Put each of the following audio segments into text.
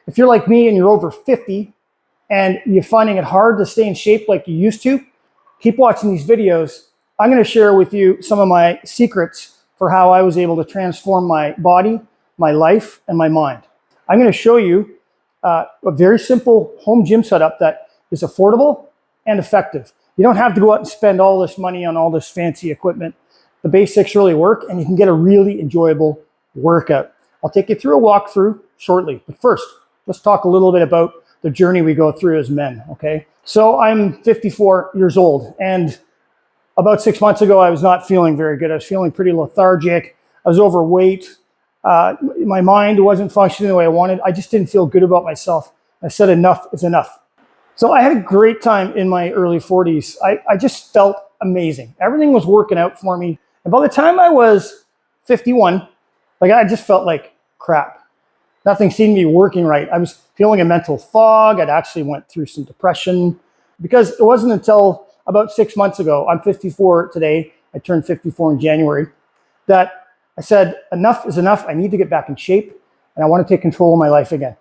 If you're like me and you're over 50 and you're finding it hard to stay in shape like you used to, keep watching these videos. I'm going to share with you some of my secrets for how I was able to transform my body, my life, and my mind. I'm going to show you a very simple home gym setup that is affordable and effective. You don't have to go out and spend all this money on all this fancy equipment. The basics really work, and you can get a really enjoyable workout. I'll take you through a walkthrough shortly. But first, let's talk a little bit about the journey we go through as men, okay? So I'm 54 years old, and about 6 months ago, I was not feeling very good. I was feeling pretty lethargic. I was overweight. My mind wasn't functioning the way I wanted. I just didn't feel good about myself. I said enough is enough. So I had a great time in my early 40s. I just felt amazing. Everything was working out for me. And by the time I was 51, I just felt like crap. Nothing seemed to be working right. I was feeling a mental fog. I'd actually went through some depression because it wasn't until about 6 months ago, I'm 54 today, I turned 54 in January, that I said, enough is enough. I need to get back in shape and I want to take control of my life again.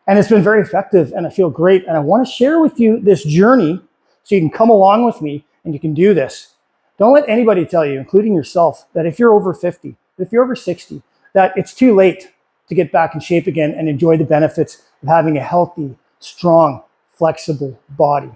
And it's been very effective and I feel great. And I want to share with you this journey so you can come along with me and you can do this. Don't let anybody tell you, including yourself, that if you're over 50, if you're over 60, that it's too late to get back in shape again and enjoy the benefits of having a healthy, strong, flexible body.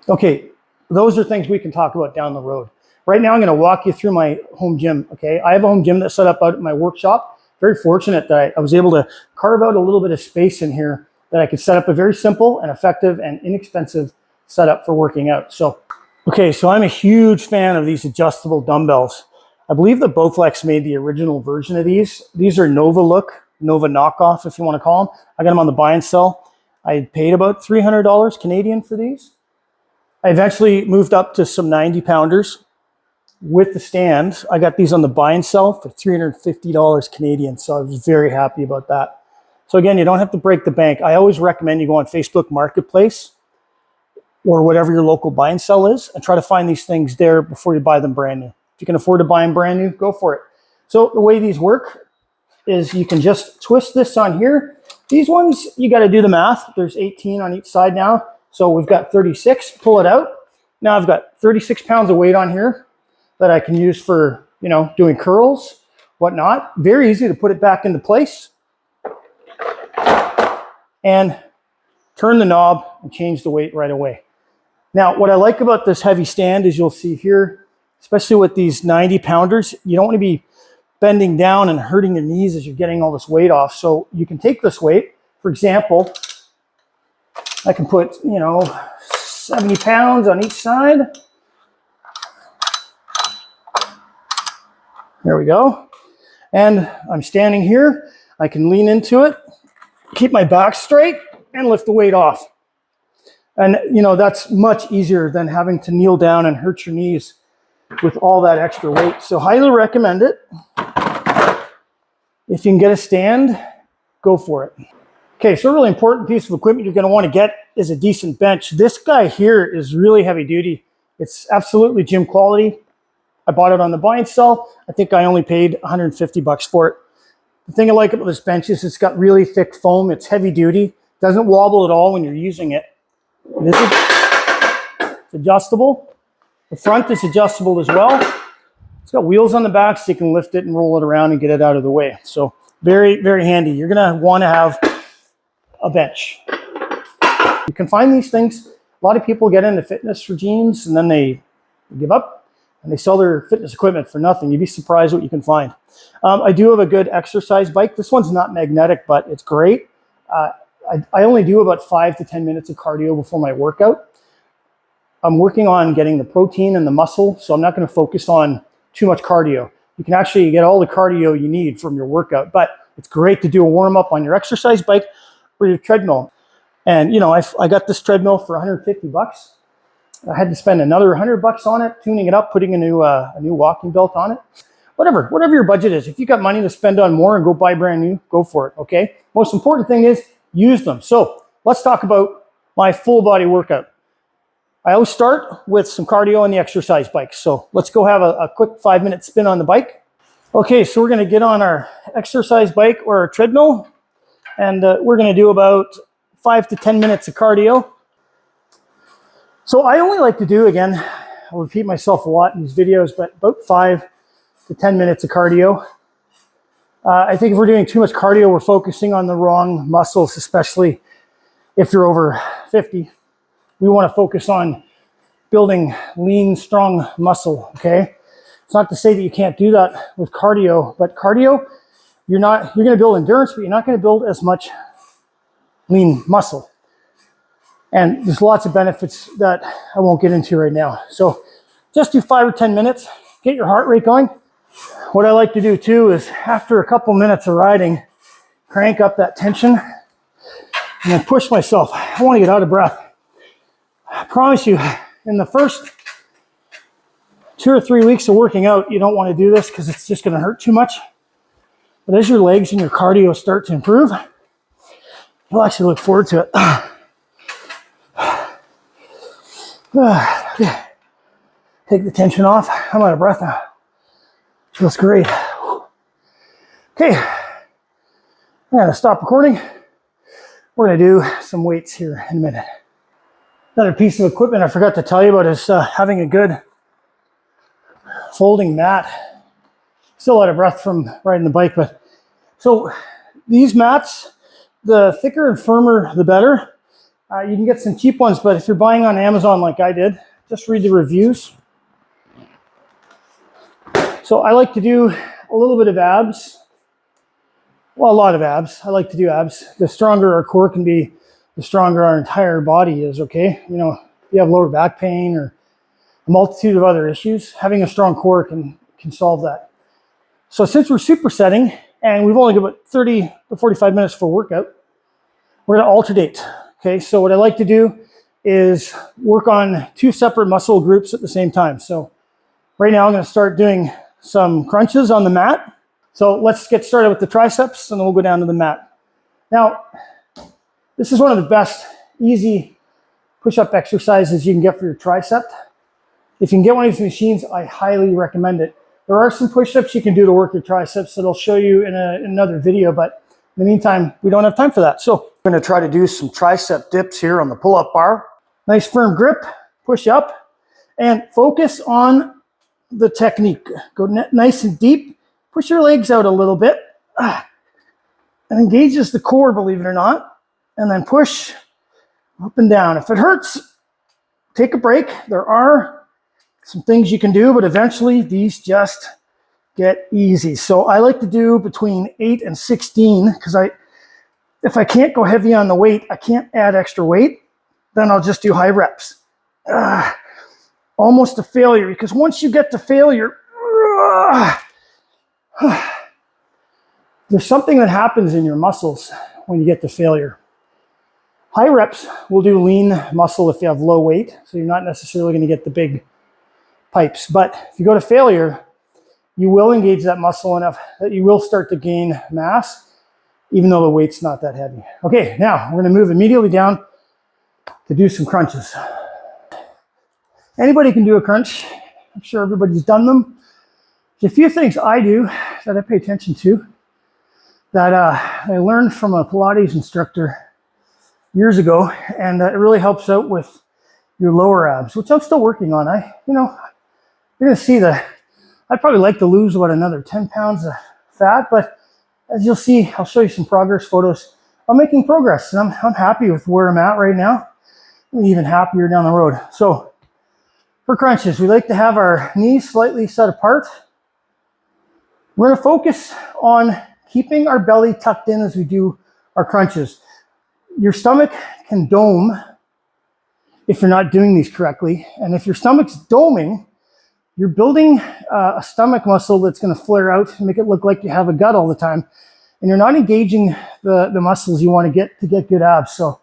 Okay, those are things we can talk about down the road. Right now, I'm going to walk you through my home gym, okay? I have a home gym that's set up out at my workshop. Very fortunate that I was able to carve out a little bit of space in here that I could set up a very simple and effective and inexpensive setup for working out. So I'm a huge fan of these adjustable dumbbells. I believe that Bowflex made the original version of these. These are Nova knockoff, if you want to call them. I got them on the buy and sell. I paid about $300 Canadian for these. I eventually moved up to some 90 pounders with the stand. I got these on the buy and sell for $350 Canadian. So I was very happy about that. So again, you don't have to break the bank. I always recommend you go on Facebook Marketplace or whatever your local buy and sell is and try to find these things there before you buy them brand new. If you can afford to buy them brand new, go for it. So the way these work is you can just twist this on here. These ones, you got to do the math. There's 18 on each side now. So we've got 36, pull it out. Now I've got 36 pounds of weight on here that I can use for, doing curls, whatnot. Very easy to put it back into place and turn the knob and change the weight right away. Now, what I like about this heavy stand is you'll see here, especially with these 90 pounders, you don't want to be bending down and hurting your knees as you're getting all this weight off. So you can take this weight, for example, I can put, 70 pounds on each side. There we go. And I'm standing here. I can lean into it, keep my back straight, and lift the weight off. And, that's much easier than having to kneel down and hurt your knees with all that extra weight. So highly recommend it. If you can get a stand, go for it. Okay, so a really important piece of equipment you're going to want to get is a decent bench. This guy here is really heavy duty. It's absolutely gym quality. I bought it on the buy and sell. I think I only paid $150 for it. The thing I like about this bench is it's got really thick foam. It's heavy duty. Doesn't wobble at all when you're using it. It's adjustable. The front is adjustable as well. It's got wheels on the back so you can lift it and roll it around and get it out of the way. So very, very handy. You're going to want to have a bench. You can find these things. A lot of people get into fitness regimes and then they give up and they sell their fitness equipment for nothing. You'd be surprised what you can find. I do have a good exercise bike. This one's not magnetic, but it's great. I only do about 5 to 10 minutes of cardio before my workout. I'm working on getting the protein and the muscle, so I'm not going to focus on too much cardio. You can actually get all the cardio you need from your workout, but it's great to do a warm-up on your exercise bike or your treadmill. And, I got this treadmill for $150. I had to spend another $100 on it, tuning it up, putting a new walking belt on it. Whatever your budget is. If you got money to spend on more and go buy brand new, go for it, okay? Most important thing is use them. So let's talk about my full body workout. I always start with some cardio on the exercise bike. So let's go have a quick 5-minute spin on the bike. Okay, so we're gonna get on our exercise bike or our treadmill. and we're going to do about 5 to 10 minutes of cardio. So I only like to do, again, I'll repeat myself a lot in these videos, but about 5 to 10 minutes of cardio. I think if we're doing too much cardio, we're focusing on the wrong muscles, especially if you're over 50. We want to focus on building lean, strong muscle, okay? It's not to say that you can't do that with cardio, but cardio, you're going to build endurance, but you're not going to build as much lean muscle. And there's lots of benefits that I won't get into right now. So just do 5 or 10 minutes, get your heart rate going. What I like to do too is after a couple minutes of riding, crank up that tension and then push myself. I want to get out of breath. I promise you, in the first 2 or 3 weeks of working out, you don't want to do this because it's just going to hurt too much. But as your legs and your cardio start to improve, you'll actually look forward to it. Take the tension off. I'm out of breath now. Feels great. Okay, I'm going to stop recording. We're going to do some weights here in a minute. Another piece of equipment I forgot to tell you about is having a good folding mat. Still out of breath from riding the bike, but so these mats, the thicker and firmer, the better. You can get some cheap ones, but if you're buying on Amazon like I did, just read the reviews. So I like to do a little bit of abs. Well, a lot of abs. I like to do abs. The stronger our core can be, the stronger our entire body is, okay? You know, if you have lower back pain or a multitude of other issues, having a strong core can solve that. So since we're supersetting, and we've only got about 30 to 45 minutes for workout, we're gonna alternate, okay? So what I like to do is work on 2 separate muscle groups at the same time. So right now I'm gonna start doing some crunches on the mat. So let's get started with the triceps and then we'll go down to the mat. Now, this is one of the best easy push-up exercises you can get for your tricep. If you can get one of these machines, I highly recommend it. There are some push-ups you can do to work your triceps that I'll show you in another video, but in the meantime, we don't have time for that. So I'm gonna try to do some tricep dips here on the pull-up bar. Nice firm grip, push up, and focus on the technique. Go nice and deep, push your legs out a little bit, and engages the core, believe it or not, and then push up and down. If it hurts, take a break. There are some things you can do, but eventually these just get easy. So I like to do between 8 and 16 because if I can't go heavy on the weight, I can't add extra weight, then I'll just do high reps. Almost a failure, because once you get to failure, there's something that happens in your muscles when you get to failure. High reps will do lean muscle if you have low weight, so you're not necessarily going to get the big pipes. But if you go to failure, you will engage that muscle enough that you will start to gain mass, even though the weight's not that heavy. Okay, now we're going to move immediately down to do some crunches. Anybody can do a crunch. I'm sure everybody's done them. There's a few things I do that I pay attention to that I learned from a Pilates instructor years ago, and it really helps out with your lower abs, which I'm still working on. You're gonna see that I'd probably like to lose about another 10 pounds of fat, but as you'll see, I'll show you some progress photos. I'm making progress, and I'm happy with where I'm at right now. I'm even happier down the road. So for crunches, we like to have our knees slightly set apart. We're gonna focus on keeping our belly tucked in as we do our crunches. Your stomach can dome if you're not doing these correctly. And if your stomach's doming, you're building a stomach muscle that's gonna flare out and make it look like you have a gut all the time. And you're not engaging the muscles you wanna get to get good abs. So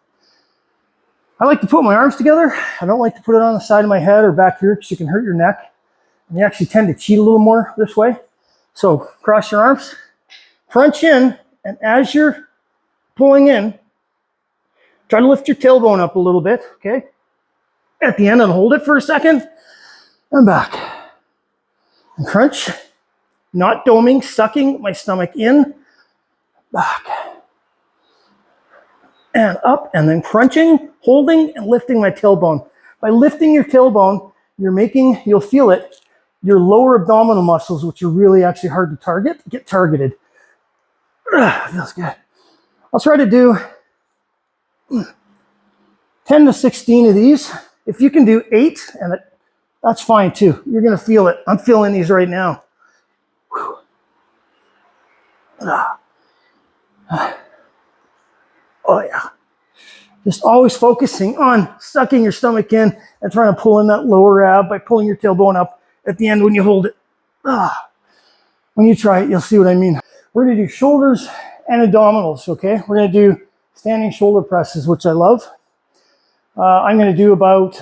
I like to put my arms together. I don't like to put it on the side of my head or back here because you can hurt your neck. And you actually tend to cheat a little more this way. So cross your arms, crunch in, and as you're pulling in, try to lift your tailbone up a little bit, okay? At the end, and hold it for a second, and back. And crunch, not doming, sucking my stomach in, back. and up, and then crunching, holding, and lifting my tailbone. By lifting your tailbone, you'll feel it, your lower abdominal muscles, which are really actually hard to target, get targeted. Feels good. I'll try to do 10 to 16 of these. If you can do 8, and that's fine too. You're gonna feel it. I'm feeling these right now. Oh yeah. Just always focusing on sucking your stomach in and trying to pull in that lower ab by pulling your tailbone up at the end when you hold it. When you try it, you'll see what I mean. We're gonna do shoulders and abdominals, okay? We're gonna do standing shoulder presses, which I love. I'm gonna do about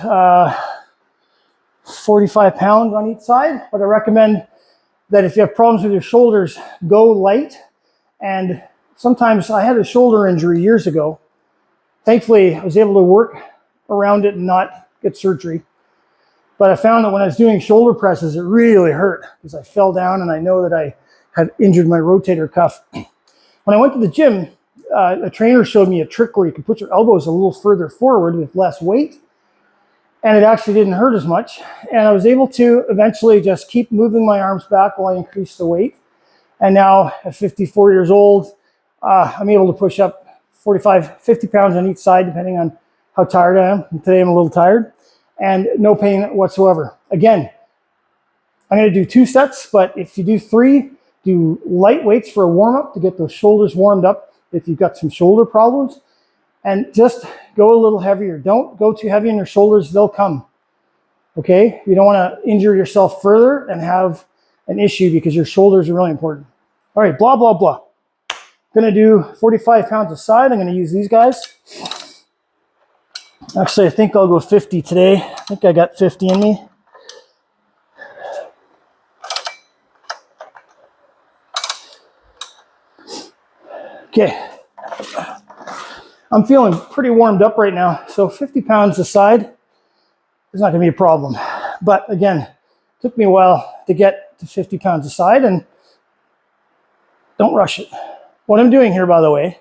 45 pounds on each side, but I recommend that if you have problems with your shoulders, go light. And sometimes I had a shoulder injury years ago. Thankfully, I was able to work around it and not get surgery. But I found that when I was doing shoulder presses, it really hurt because I fell down and I know that I had injured my rotator cuff. When I went to the gym, a trainer showed me a trick where you can put your elbows a little further forward with less weight. And it actually didn't hurt as much. And I was able to eventually just keep moving my arms back while I increased the weight. And now at 54 years old, I'm able to push up 45, 50 pounds on each side, depending on how tired I am. And today I'm a little tired and no pain whatsoever. Again, I'm gonna do 2 sets, but if you do 3, do light weights for a warm up to get those shoulders warmed up if you've got some shoulder problems. And just go a little heavier. Don't go too heavy on your shoulders, they'll come. Okay? You don't wanna injure yourself further and have an issue because your shoulders are really important. All right, blah, blah, blah. Gonna do 45 pounds a side. I'm gonna use these guys. Actually, I think I'll go 50 today. I think I got 50 in me. Okay. I'm feeling pretty warmed up right now. So 50 pounds a side is not gonna be a problem. But again, it took me a while to get to 50 pounds a side, and don't rush it. What I'm doing here, by the way,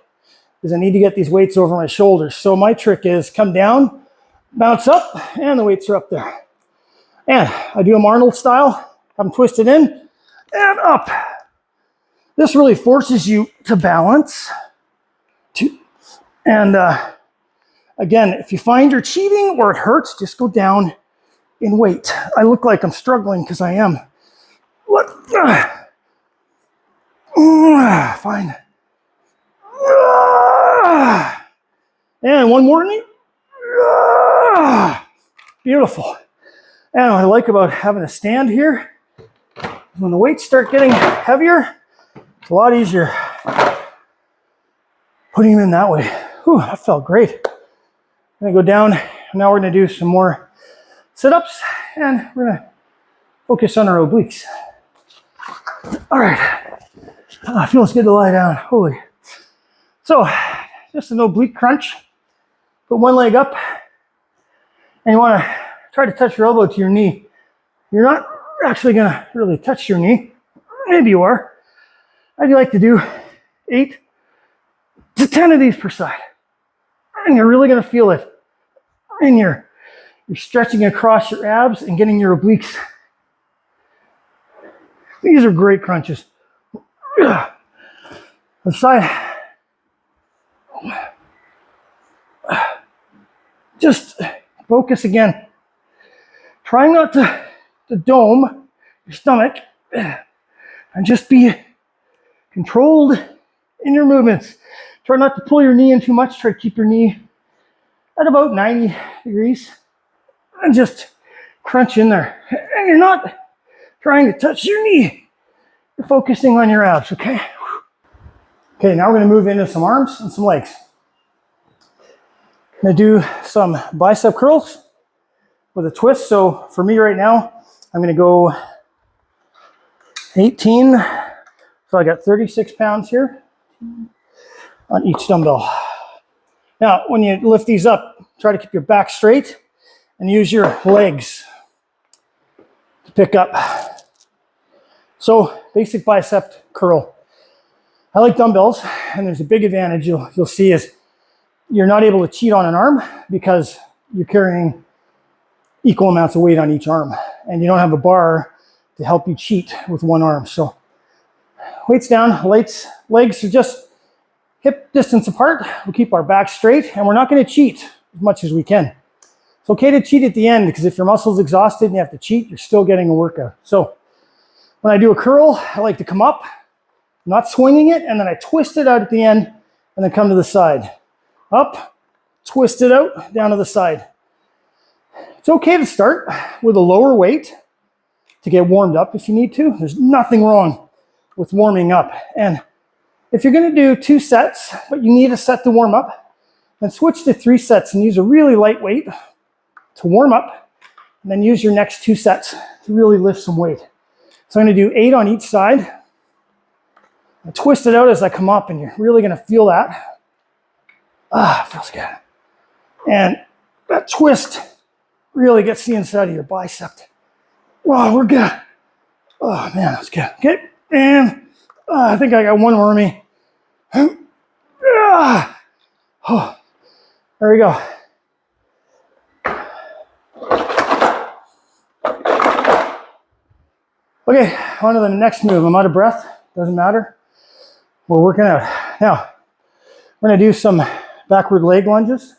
is I need to get these weights over my shoulders. So my trick is come down, bounce up, and the weights are up there. And I do them Arnold style, have them twisted in, and up. This really forces you to balance. And again, if you find you're cheating or it hurts, just go down in weight. I look like I'm struggling because I am. What? Fine. And one more knee. Beautiful. And what I like about having a stand here, when the weights start getting heavier, it's a lot easier putting them in that way. Whew, that felt great. I'm gonna go down. Now we're gonna do some more sit-ups and we're gonna focus on our obliques. All right. Feels good to lie down. Holy. So, just an oblique crunch. Put one leg up, and you want to try to touch your elbow to your knee. You're not actually going to really touch your knee. Maybe you are. I'd like to do 8 to 10 of these per side. And you're really going to feel it. And you're stretching across your abs and getting your obliques. These are great crunches. The side. Just focus again. Try not to dome your stomach and just be controlled in your movements. Try not to pull your knee in too much. Try to keep your knee at about 90 degrees and just crunch in there. And you're not trying to touch your knee. You're focusing on your abs, okay? Okay, now we're going to move into some arms and some legs. I'm going to do some bicep curls with a twist. So for me right now, I'm going to go 18. So I got 36 pounds here on each dumbbell. Now, when you lift these up, try to keep your back straight and use your legs to pick up. So basic bicep curl. I like dumbbells, and there's a big advantage you'll see is you're not able to cheat on an arm because you're carrying equal amounts of weight on each arm, and you don't have a bar to help you cheat with one arm. So weights down, legs are just hip distance apart. We'll keep our back straight, and we're not going to cheat as much as we can. It's okay to cheat at the end, because if your muscle's exhausted and you have to cheat, you're still getting a workout. So when I do a curl, I like to come up, not swinging it, and then I twist it out at the end and then come to the side. Up, twist it out, down to the side. It's okay to start with a lower weight to get warmed up if you need to. There's nothing wrong with warming up. And if you're going to do 2 sets, but you need a set to warm up, then switch to 3 sets and use a really light weight to warm up, and then use your next 2 sets to really lift some weight. So I'm going to do 8 on each side. I twist it out as I come up, and you're really going to feel that. Feels good. And that twist really gets the inside of your bicep. Wow, we're good. Oh man, that's good. Okay, and I think I got one more in me. Oh, there we go. Okay, on to the next move. I'm out of breath, doesn't matter. We're working out. Now, we're gonna do some backward leg lunges.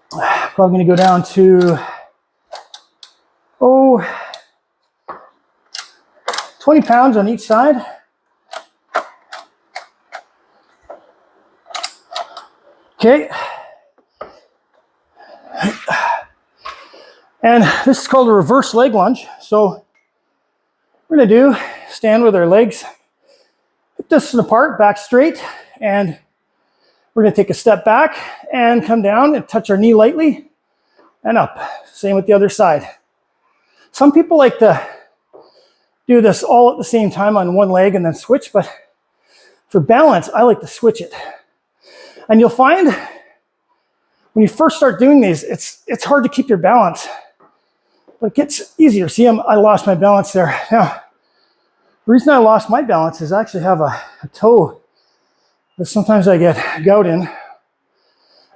Probably gonna go down to, 20 pounds on each side. Okay. And this is called a reverse leg lunge. So we're gonna do, stand with our legs hip distance apart, back straight, and we're gonna take a step back and come down and touch our knee lightly and up. Same with the other side. Some people like to do this all at the same time on one leg and then switch, but for balance, I like to switch it. And you'll find when you first start doing these, it's hard to keep your balance, but it gets easier. See, I lost my balance there. Now, the reason I lost my balance is I actually have a toe that sometimes I get gout in,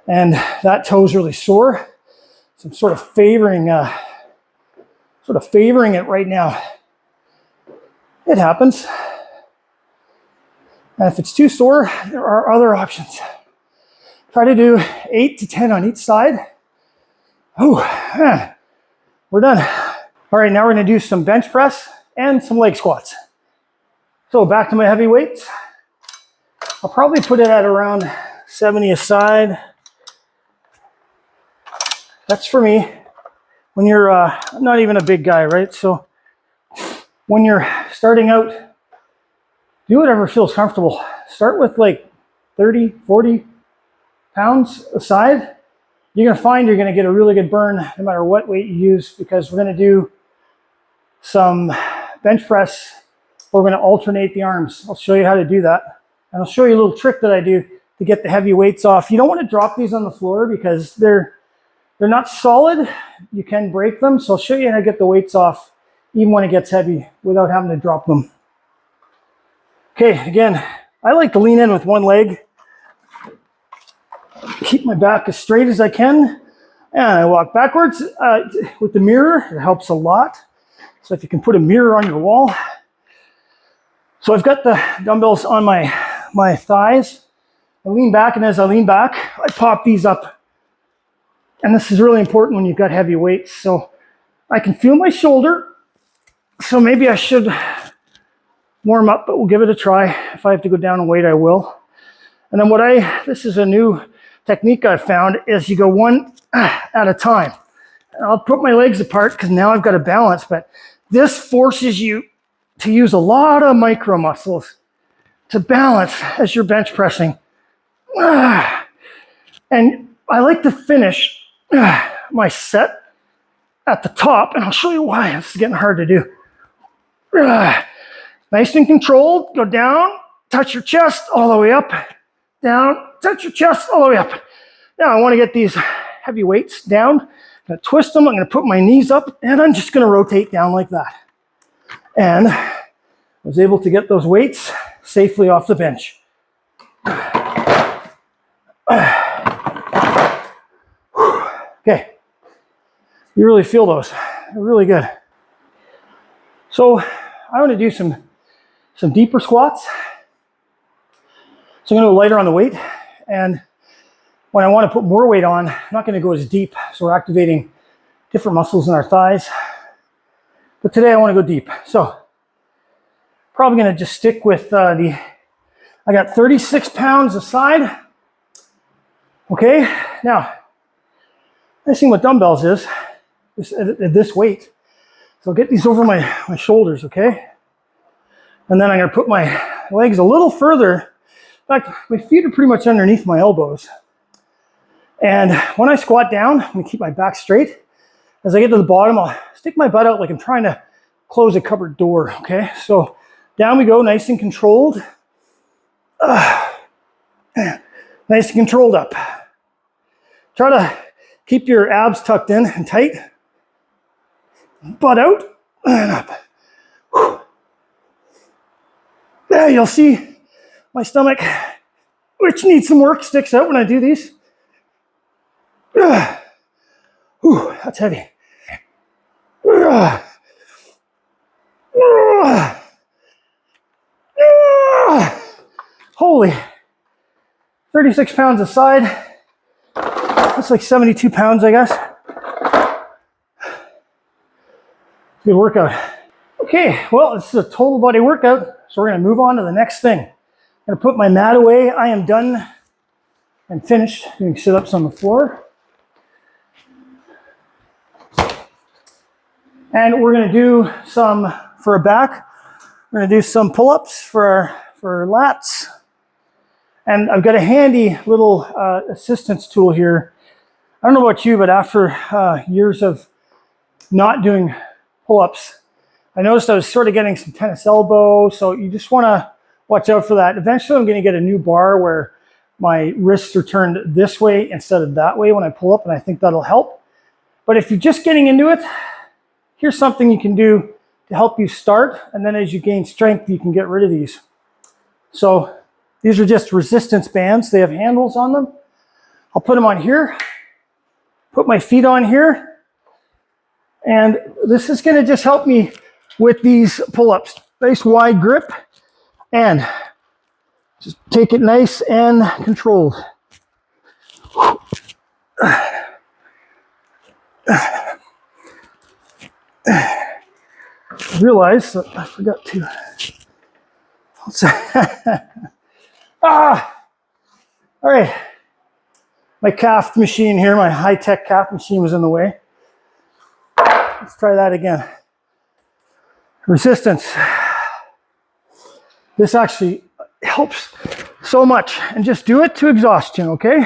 and that toe is really sore. So I'm sort of favoring it right now. It happens. And if it's too sore, there are other options. Try to do 8 to 10 on each side. Oh, man, we're done. All right, now we're gonna do some bench press and some leg squats. So back to my heavy weights. I'll probably put it at around 70 a side. That's for me. When you're I'm not even a big guy, right? So when you're starting out, do whatever feels comfortable. Start with like 30, 40 pounds a side. You're gonna find you're gonna get a really good burn no matter what weight you use, because we're gonna do some bench press. We're gonna alternate the arms. I'll show you how to do that. And I'll show you a little trick that I do to get the heavy weights off. You don't wanna drop these on the floor because they're not solid. You can break them. So I'll show you how to get the weights off even when it gets heavy without having to drop them. Okay, again, I like to lean in with one leg. Keep my back as straight as I can. And I walk backwards with the mirror. It helps a lot. So if you can put a mirror on your wall. So I've got the dumbbells on my thighs. I lean back, and as I lean back, I pop these up. And this is really important when you've got heavy weights. So I can feel my shoulder. So maybe I should warm up, but we'll give it a try. If I have to go down in weight, I will. And then this is a new technique I've found, is you go one at a time. And I'll put my legs apart because now I've got a balance, but this forces you to use a lot of micro muscles to balance as you're bench pressing. And I like to finish my set at the top, and I'll show you why. This is getting hard to do. Nice and controlled. Go down, touch your chest all the way up. Down, touch your chest all the way up. Now I want to get these heavy weights down. I'm going to twist them. I'm going to put my knees up, and I'm just going to rotate down like that. And I was able to get those weights safely off the bench. Okay. You really feel those. They're really good. So I want to do some deeper squats. So I'm going to go lighter on the weight. And when I want to put more weight on, I'm not going to go as deep. So we're activating different muscles in our thighs. But today I want to go deep. So probably going to just stick with I got 36 pounds aside. Okay. Now, nice thing with dumbbells is at this weight. So I'll get these over my shoulders, okay? And then I'm going to put my legs a little further. In fact, my feet are pretty much underneath my elbows. And when I squat down, I'm going to keep my back straight. As I get to the bottom, I'll stick my butt out like I'm trying to close a cupboard door, okay? So down we go, nice and controlled. Nice and controlled up. Try to keep your abs tucked in and tight. Butt out and up. Yeah, you'll see my stomach, which needs some work, sticks out when I do these. That's heavy. Holy, 36 pounds a side. That's like 72 pounds, I guess. Good workout. Okay, well, this is a total body workout, so we're going to move on to the next thing. I'm going to put my mat away. I am done and finished doing sit-ups on the floor. And we're going to do some for a back. We're going to do some pull-ups for lats. And I've got a handy little assistance tool here. I don't know about you, but after years of not doing pull-ups, I noticed I was sort of getting some tennis elbow, so you just want to watch out for that. Eventually I'm going to get a new bar where my wrists are turned this way instead of that way when I pull up, and I think that'll help. But if you're just getting into it, here's something you can do to help you start, and then as you gain strength, you can get rid of these. So these are just resistance bands. They have handles on them. I'll put them on here, put my feet on here, and this is going to just help me with these pull-ups. Nice wide grip, and just take it nice and controlled. Realize that I forgot to. All right. My calf machine here, my high-tech calf machine was in the way. Let's try that again. Resistance. This actually helps so much, and just do it to exhaustion, okay?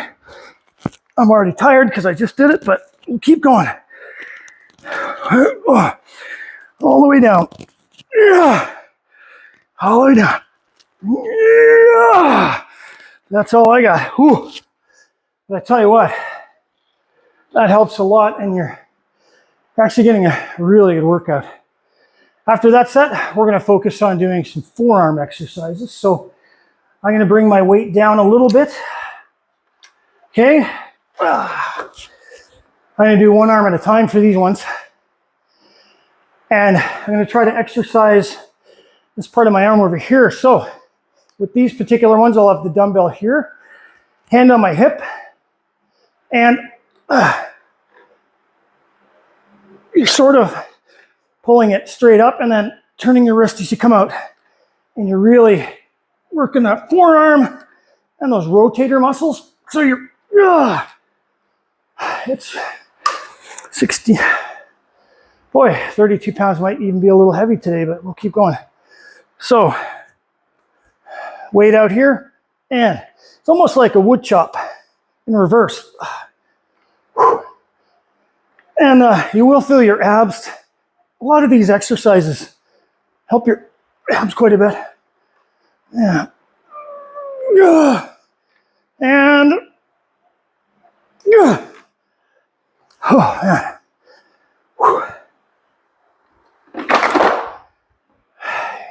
I'm already tired because I just did it, but we'll keep going. All the way down. All the way down. That's all I got. Whew. But I tell you what, that helps a lot, and you're actually getting a really good workout. After that set, we're going to focus on doing some forearm exercises. So I'm going to bring my weight down a little bit. Okay. I'm going to do one arm at a time for these ones. And I'm going to try to exercise this part of my arm over here. So with these particular ones, I'll have the dumbbell here, hand on my hip, and you're sort of pulling it straight up and then turning your wrist as you come out. And you're really working that forearm and those rotator muscles. So you're, it's 60. Boy, 32 pounds might even be a little heavy today, but we'll keep going. So, weight out here, and it's almost like a wood chop in reverse. And you will feel your abs. A lot of these exercises help your abs quite a bit. Yeah. And oh, yeah.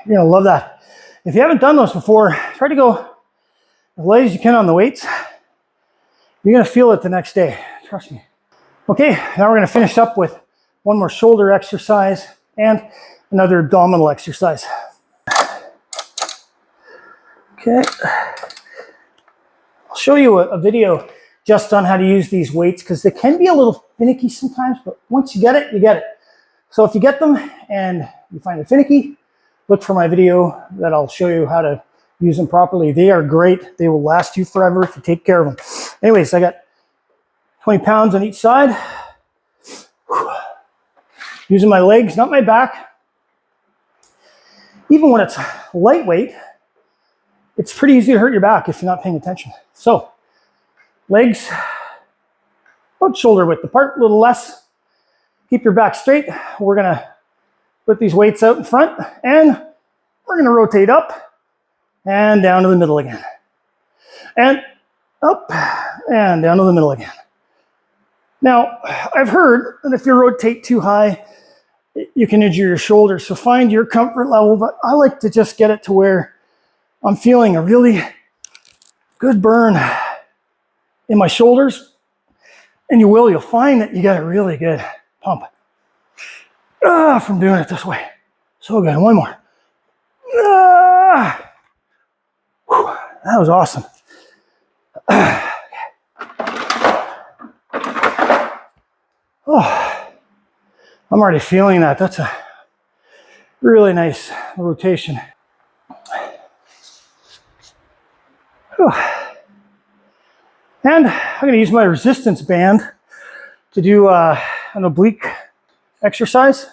You're gonna love that. If you haven't done those before, try to go as light as you can on the weights. You're gonna feel it the next day, trust me. Okay, now we're gonna finish up with one more shoulder exercise and another abdominal exercise. Okay, I'll show you a video just on how to use these weights because they can be a little finicky sometimes, but once you get it, you get it. So if you get them and you find it finicky, look for my video that I'll show you how to use them properly. They are great. They will last you forever if you take care of them. Anyways, I got 20 pounds on each side. Using my legs, not my back. Even when it's lightweight, it's pretty easy to hurt your back if you're not paying attention. So, legs about shoulder width apart, a little less. Keep your back straight. We're gonna put these weights out in front and we're gonna rotate up and down to the middle again. And up and down to the middle again. Now, I've heard that if you rotate too high, you can injure your shoulders. So find your comfort level, but I like to just get it to where I'm feeling a really good burn in my shoulders. And you'll find that you got a really good pump from doing it this way. So good. One more. That was awesome. Oh, I'm already feeling that. That's a really nice rotation. And I'm going to use my resistance band to do an oblique exercise.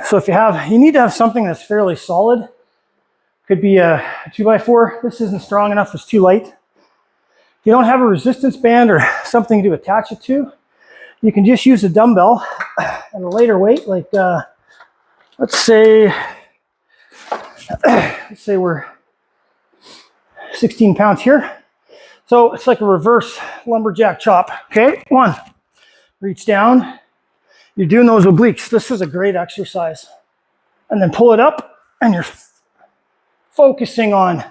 So if you need to have something that's fairly solid. Could be a 2x4. This isn't strong enough, it's too light. If you don't have a resistance band or something to attach it to, you can just use a dumbbell and a lighter weight, like let's say we're 16 pounds here. So it's like a reverse lumberjack chop. Okay, one, reach down. You're doing those obliques. This is a great exercise. And then pull it up and you're focusing on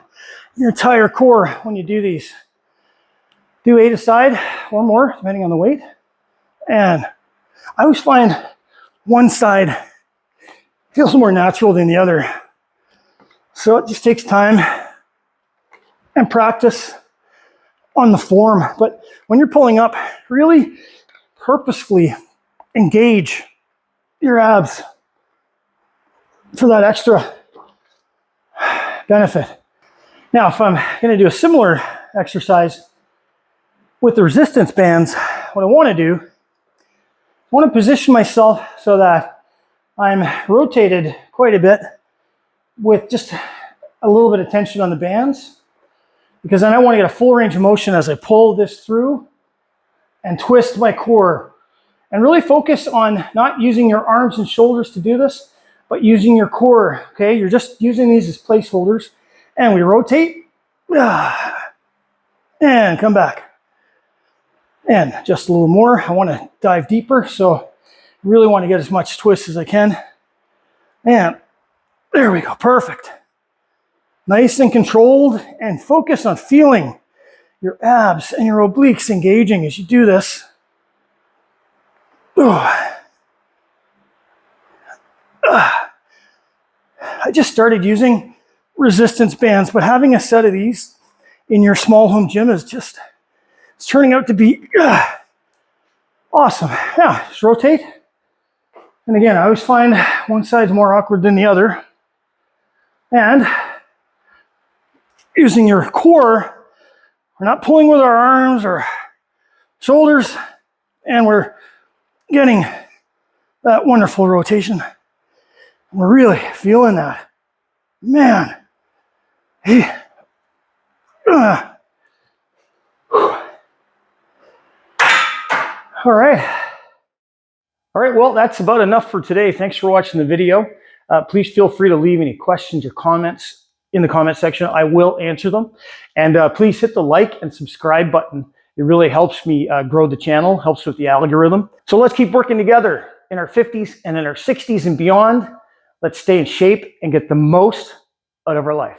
your entire core when you do these. Do 8 aside or more, depending on the weight. And I always find one side feels more natural than the other. So it just takes time and practice on the form. But when you're pulling up, really purposefully engage your abs for that extra benefit. Now, if I'm going to do a similar exercise with the resistance bands, what I want to do, I want to position myself so that I'm rotated quite a bit with just a little bit of tension on the bands, because then I want to get a full range of motion as I pull this through and twist my core and really focus on not using your arms and shoulders to do this, but using your core. Okay, you're just using these as placeholders, and we rotate and come back. And just a little more. I want to dive deeper, so I really want to get as much twist as I can. And there we go, perfect. Nice and controlled, and focus on feeling your abs and your obliques engaging as you do this. I just started using resistance bands, but having a set of these in your small home gym is just, it's turning out to be awesome. Now, just rotate. And again, I always find one side's more awkward than the other. And using your core, we're not pulling with our arms or shoulders, and we're getting that wonderful rotation. We're really feeling that. Man. Hey. All right, well, that's about enough for today. Thanks for watching the video. Please feel free to leave any questions or comments in the comment section. I will answer them. And please hit the like and subscribe button. It really helps me grow the channel, helps with the algorithm. So let's keep working together in our 50s and in our 60s and beyond. Let's stay in shape and get the most out of our life.